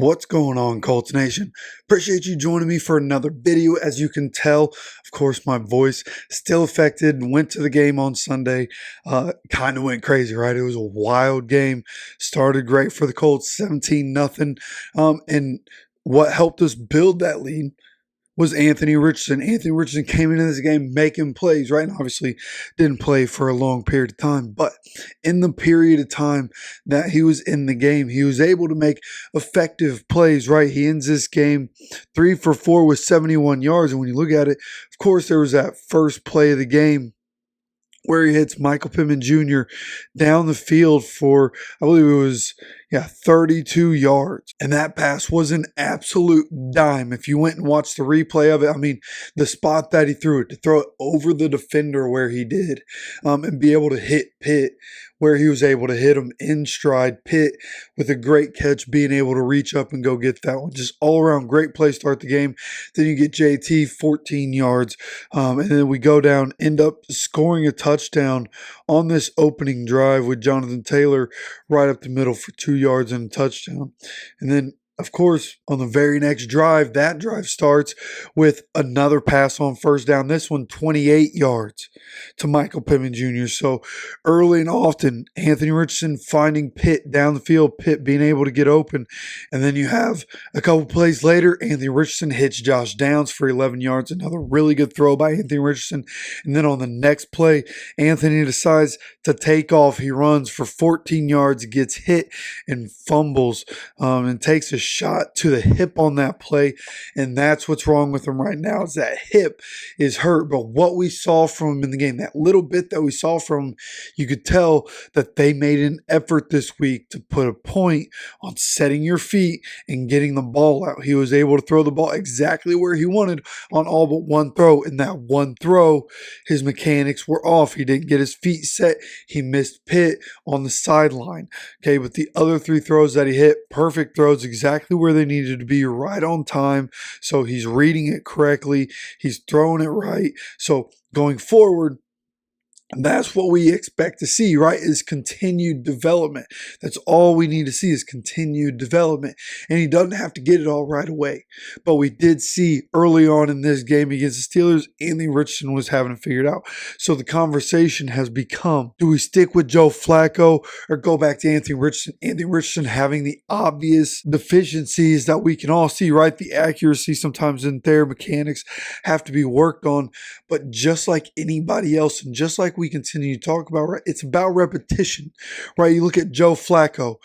What's going on, Colts Nation? Appreciate you joining me for another video. As you can tell, of course, my voice still affected and went to the game on Sunday. Kind of went crazy, right? It was a wild game. Started great for the Colts, 17-0. And what helped us build that lead was Anthony Richardson. Anthony Richardson came into this game making plays, right? And obviously didn't play for a long period of time. But in the period of time that he was in the game, he was able to make effective plays, right? He ends this game 3 for 4 with 71 yards. And when you look at it, of course, there was that first play of the game where he hits Michael Pittman Jr. down the field for, I believe it was, 32 yards. And that pass was an absolute dime. If you went and watched the replay of it, I mean, the spot that he threw it, to throw it over the defender where he did, and be able to hit Pitt where he was able to hit him in stride. Pitt with a great catch, being able to reach up and go get that one. Just all around great play, start the game. Then you get JT 14 yards. And then we go down, end up scoring a touchdown on this opening drive with Jonathan Taylor right up the middle for 2 yards and a touchdown. And then, of course, on the very next drive, that drive starts with another pass on first down. This one, 28 yards to Michael Pittman Jr. So early and often, Anthony Richardson finding Pitt down the field, Pitt being able to get open. And then you have a couple plays later, Anthony Richardson hits Josh Downs for 11 yards. Another really good throw by Anthony Richardson. And then on the next play, Anthony decides to take off. He runs for 14 yards, gets hit and fumbles, and takes a shot to the hip on that play. And that's what's wrong with him right now, is that hip is hurt. But what we saw from him in the game, that little bit that we saw from him, you could tell that they made an effort this week to put a point on setting your feet and getting the ball out. He was able to throw the ball exactly where he wanted on all but one throw. In that one throw, his mechanics were off. He didn't get his feet set. He missed Pitt on the sideline. Okay, but the other 3 throws that he hit, perfect throws, exactly where they needed to be, right on time. So he's reading it correctly. He's throwing it right. So going forward, that's what we expect to see, right? Is continued development. That's all we need to see, is continued development. And he doesn't have to get it all right away. But we did see early on in this game against the Steelers, Anthony Richardson was having it figured out. So the conversation has become, do we stick with Joe Flacco or go back to Anthony Richardson? Anthony Richardson having the obvious deficiencies that we can all see, right? The accuracy sometimes in their mechanics have to be worked on. But just like anybody else, and just like we continue to talk about, right? It's about repetition, right? You look at Joe Flacco.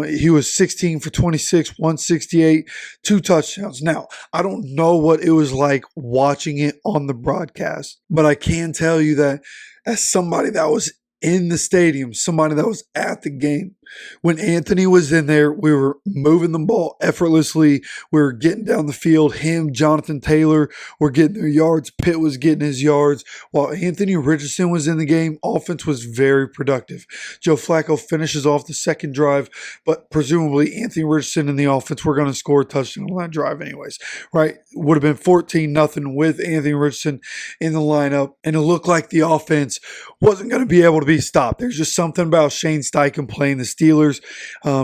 He was 16 for 26, 168, 2 touchdowns. Now, I don't know what it was like watching it on the broadcast, but I can tell you that as somebody that was in the stadium, somebody that was at the game, when Anthony was in there, we were moving the ball effortlessly. We were getting down the field. Him, Jonathan Taylor were getting their yards. Pitt was getting his yards. While Anthony Richardson was in the game, offense was very productive. Joe Flacco finishes off the second drive, but presumably Anthony Richardson and the offense were going to score a touchdown on that drive anyways, right? Would have been 14-0 with Anthony Richardson in the lineup, and it looked like the offense wasn't going to be able to be stopped. There's just something about Shane Steichen playing the Steelers.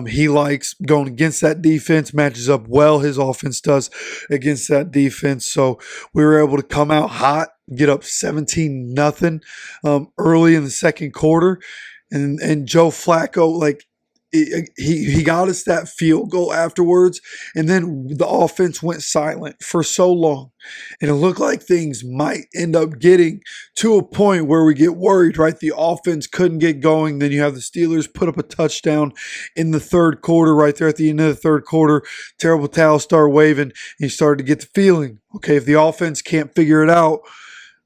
He likes going against that defense, matches up well, his offense does, against that defense. So we were able to come out hot, get up 17-0 early in the second quarter. And Joe Flacco, like, he got us that field goal afterwards, and then the offense went silent for so long, and it looked like things might end up getting to a point where we get worried, right? The offense couldn't get going. Then you have the Steelers put up a touchdown in the third quarter, right there at the end of the third quarter. Terrible towels start waving, and you started to get the feeling, okay, if the offense can't figure it out,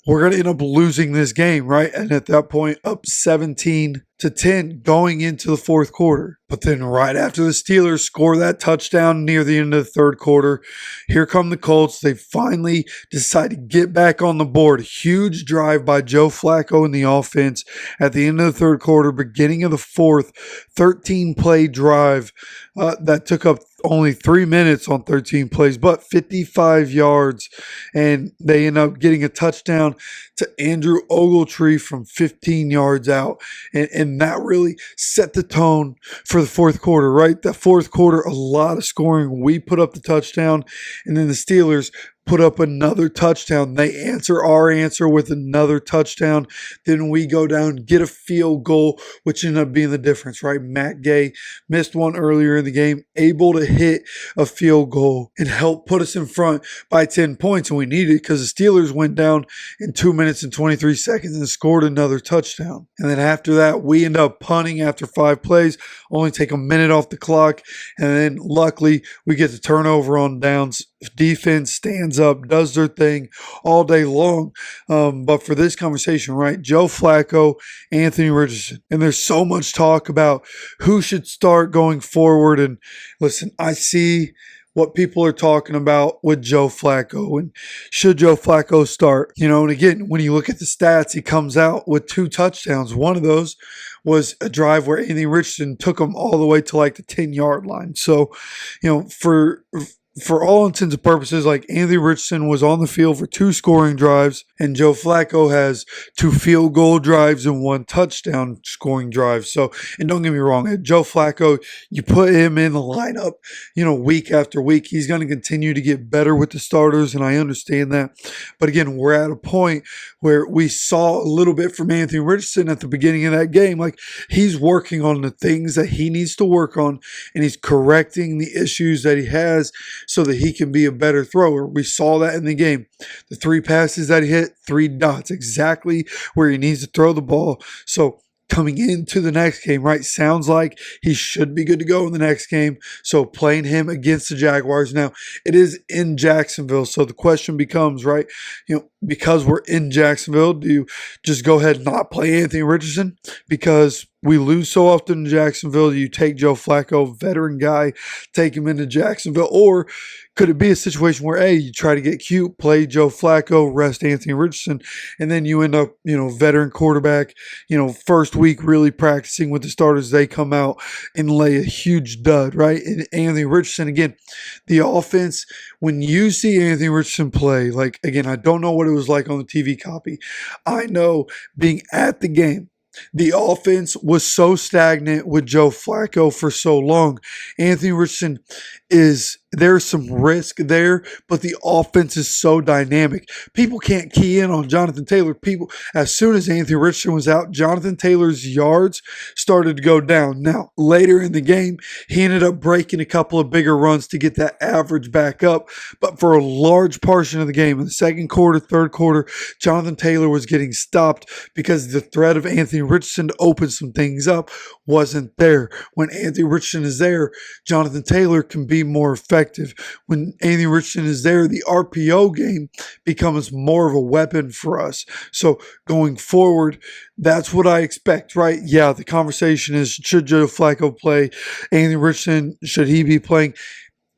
we're going to end up losing this game, right? And at that point, up 17-10 going into the fourth quarter. But then right after the Steelers score that touchdown near the end of the third quarter, here come the Colts. They finally decide to get back on the board. Huge drive by Joe Flacco in the offense at the end of the third quarter, beginning of the fourth, 13-play drive that took up only 3 minutes on 13 plays, but 55 yards. And they end up getting a touchdown to Andrew Ogletree from 15 yards out. And that really set the tone for the fourth quarter, right? That fourth quarter, a lot of scoring. We put up the touchdown, and then the Steelers put up another touchdown. They answer our answer with another touchdown. Then we go down, get a field goal, which ended up being the difference, right? Matt Gay missed one earlier in the game, able to hit a field goal and help put us in front by 10 points. And we needed it because the Steelers went down in 2 minutes and 23 seconds and scored another touchdown. And then after that, we end up punting after 5 plays, only take a minute off the clock. And then luckily, we get the turnover on downs. Defense stands up, does their thing all day long. But for this conversation, right, Joe Flacco, Anthony Richardson, and there's so much talk about who should start going forward. And listen, I see what people are talking about with Joe Flacco and should Joe Flacco start? And again, when you look at the stats, he comes out with 2 touchdowns. One of those was a drive where Anthony Richardson took him all the way to like the 10-yard line. So, for all intents and purposes, like Anthony Richardson was on the field for 2 scoring drives, and Joe Flacco has 2 field goal drives and 1 touchdown scoring drive. So, and don't get me wrong, Joe Flacco, you put him in the lineup, week after week, he's going to continue to get better with the starters, and I understand that. But again, we're at a point where we saw a little bit from Anthony Richardson at the beginning of that game. Like, he's working on the things that he needs to work on, and he's correcting the issues that he has so that he can be a better thrower. We saw that in the game. The 3 passes that he hit, 3 dots, exactly where he needs to throw the ball. So coming into the next game, right, sounds like he should be good to go in the next game. So playing him against the Jaguars. Now, it is in Jacksonville, so the question becomes, right, because we're in Jacksonville, do you just go ahead and not play Anthony Richardson because we lose so often in Jacksonville? Do you take Joe Flacco, veteran guy, take him into Jacksonville? Or could it be a situation where, you try to get cute, play Joe Flacco, rest Anthony Richardson, and then you end up, veteran quarterback, first week really practicing with the starters, they come out and lay a huge dud, right? And Anthony Richardson, again, the offense, when you see Anthony Richardson play, like, again, I don't know what it was like on the TV copy. I know being at the game, the offense was so stagnant with Joe Flacco for so long. Anthony Richardson there's some risk there, but the offense is so dynamic. People can't key in on Jonathan Taylor. As soon as Anthony Richardson was out, Jonathan Taylor's yards started to go down. Now, later in the game, he ended up breaking a couple of bigger runs to get that average back up. But for a large portion of the game, in the second quarter, third quarter, Jonathan Taylor was getting stopped because the threat of Anthony Richardson to open some things up wasn't there. When Anthony Richardson is there, Jonathan Taylor can be more effective. When Anthony Richardson is there, the RPO game becomes more of a weapon for us. So going forward, that's what I expect, right? Yeah, the conversation is, should Joe Flacco play? Anthony Richardson, should he be playing?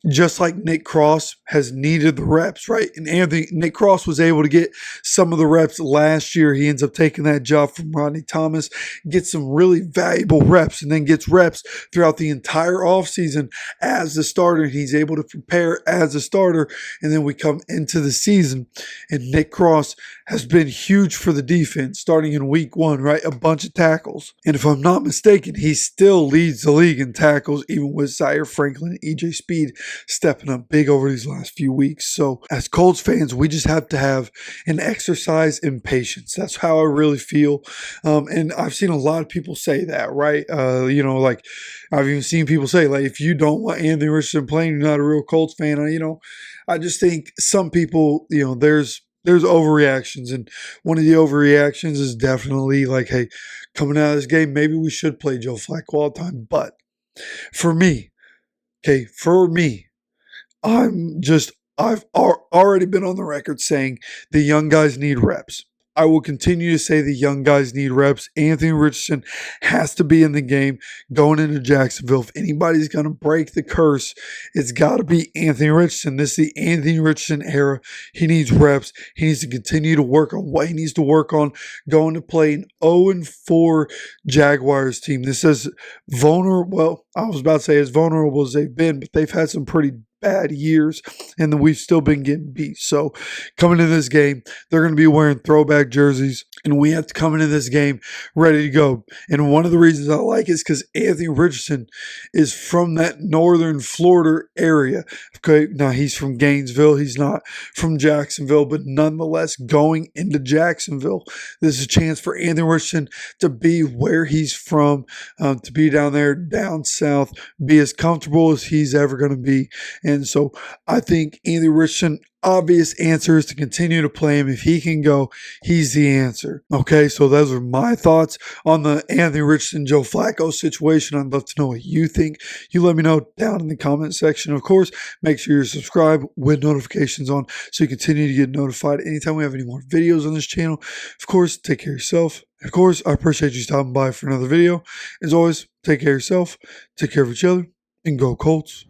Just like Nick Cross has needed the reps, right? And Nick Cross was able to get some of the reps last year. He ends up taking that job from Rodney Thomas, gets some really valuable reps, and then gets reps throughout the entire offseason as the starter. And he's able to prepare as a starter. And then we come into the season, and Nick Cross has been huge for the defense starting in week 1, right? A bunch of tackles. And if I'm not mistaken, he still leads the league in tackles, even with Zaire Franklin and EJ Speed stepping up big over these last few weeks. So as Colts fans, we just have to have an exercise in patience. That's how I really feel. And I've seen a lot of people say that, right? Like I've even seen people say, like, if you don't want Anthony Richardson playing, you're not a real Colts fan. I just think some people, there's overreactions, and one of the overreactions is definitely like, hey, coming out of this game, maybe we should play Joe Flacco all the time. But for me, I've already been on the record saying the young guys need reps. I will continue to say the young guys need reps. Anthony Richardson has to be in the game going into Jacksonville. If anybody's going to break the curse, it's got to be Anthony Richardson. This is the Anthony Richardson era. He needs reps. He needs to continue to work on what he needs to work on going to play an 0-4 Jaguars team. This is vulnerable. Well, I was about to say as vulnerable as they've been, but they've had some pretty bad years, and then we've still been getting beat. So coming into this game, they're going to be wearing throwback jerseys, and we have to come into this game ready to go. And one of the reasons I like it is because Anthony Richardson is from that northern Florida area. Okay, now he's from Gainesville. He's not from Jacksonville, but nonetheless, going into Jacksonville, this is a chance for Anthony Richardson to be where he's from, to be down there, down south, be as comfortable as he's ever going to be. And so I think Anthony Richardson, obvious answer is to continue to play him. If he can go, he's the answer. Okay, so those are my thoughts on the Anthony Richardson, Joe Flacco situation. I'd love to know what you think. You let me know down in the comment section. Of course, make sure you're subscribed with notifications on so you continue to get notified anytime we have any more videos on this channel. Of course, take care of yourself. Of course, I appreciate you stopping by for another video. As always, take care of yourself, take care of each other, and go Colts.